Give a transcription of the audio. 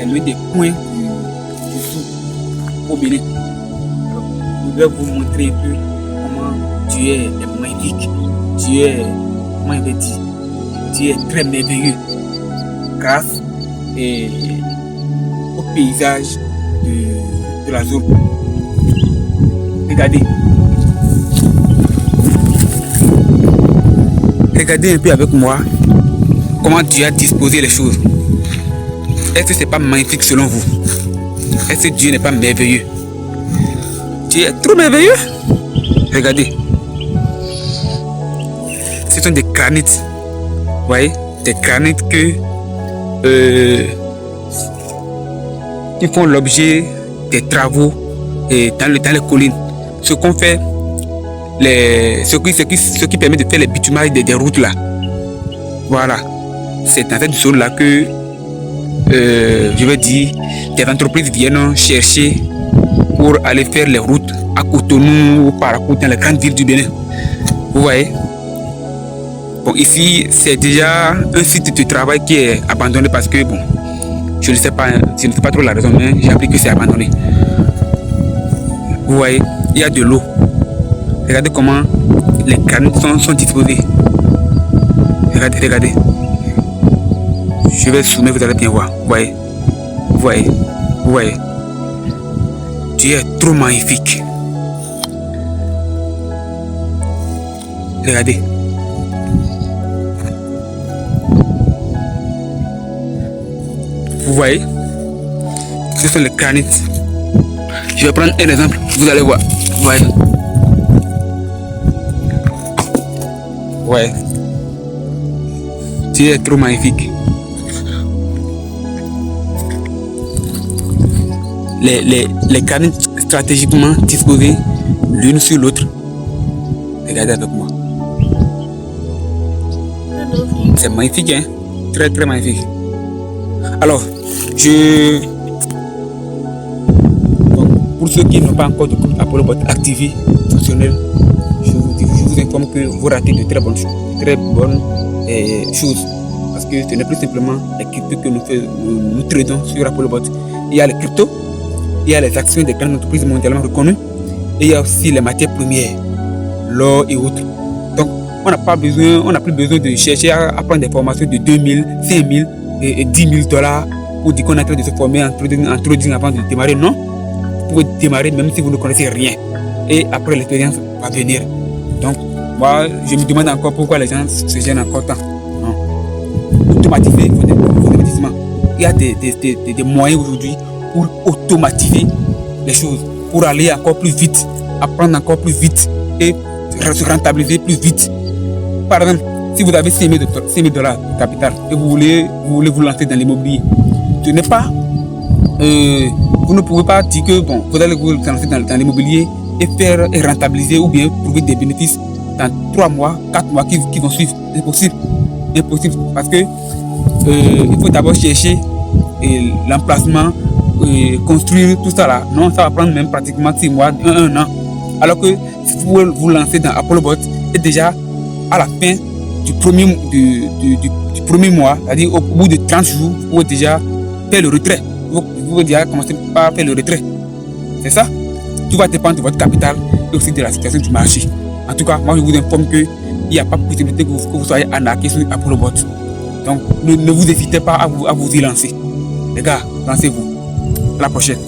c'est l'un des points du jour au Bénin. Alors, je vais vous montrer un peu comment Dieu est magnifique. Dieu est, comment il veut dire, Dieu est très merveilleux grâce au paysage de la zone. Regardez. Regardez un peu avec moi comment Dieu a disposé les choses. Est-ce que ce n'est pas magnifique selon vous? Est-ce que Dieu n'est pas merveilleux? Dieu est trop merveilleux. Regardez. Ce sont des granites. Vous voyez? Des granites qui font l'objet des travaux dans les collines. Ce qu'on fait, ce qui permet de faire les bitumages des routes là. Voilà. C'est dans cette zone là que, je veux dire, des entreprises viennent chercher pour aller faire les routes à Cotonou ou Parakou dans les grandes villes du Bénin. Vous voyez? Bon, ici, c'est déjà un site de travail qui est abandonné parce que, bon, je ne sais pas trop la raison, mais j'ai appris que c'est abandonné. Vous voyez, il y a de l'eau. Regardez comment les granites sont disposés. Regardez. Je vais zoomer, vous allez bien voir. Vous voyez. Dieu est trop magnifique. Regardez. Vous voyez, ce sont les granites. Je vais prendre un exemple, vous allez voir. Vous voyez. Dieu est trop magnifique. Les granites stratégiquement disposées l'une sur l'autre. Regardez avec moi. C'est magnifique, hein? Très très magnifique. Alors, pour ceux qui n'ont pas encore de compte ApolloBot activé, fonctionnel, je vous informe que vous ratez de très bonnes choses. Parce que ce n'est plus simplement les cryptos que nous tradons sur ApolloBot. Il y a les cryptos, il y a les actions des grandes entreprises mondialement reconnues, et il y a aussi les matières premières, l'or et autres. Donc, on n'a plus besoin de chercher à prendre des formations de 2000, 5000 et 10 000 $ pour dire qu'on est en train de se former en trading avant de démarrer. Non, vous pouvez démarrer même si vous ne connaissez rien. Et après, l'expérience va venir. Donc, moi, je me demande encore pourquoi les gens se gênent encore tant. Non. Automatiser l'investissement. Il y a des moyens aujourd'hui pour automatiser les choses, pour aller encore plus vite, apprendre encore plus vite et se rentabiliser plus vite. Par exemple, si vous avez 5 000 $ de capital et vous voulez vous lancer dans l'immobilier, vous ne pouvez pas dire que bon, vous allez vous lancer dans l'immobilier et rentabiliser ou bien trouver des bénéfices dans 3 mois, 4 mois qui vont suivre. C'est impossible parce que il faut d'abord chercher l'emplacement, construire tout ça là. Non, ça va prendre même pratiquement 6 mois, 1 an. Alors que si vous vous lancez dans ApolloBot et déjà à la fin du premier mois, c'est-à-dire au bout de 30 jours, vous pouvez déjà faire le retrait. Vous pouvez déjà commencer par faire le retrait. C'est ça. Tout va dépendre de votre capital et aussi de la situation du marché. En tout cas, moi je vous informe qu'il n'y a pas de possibilité que vous soyez arnaqué sur ApolloBot. Donc ne vous hésitez pas à vous y lancer. Les gars, lancez-vous. À la prochaine.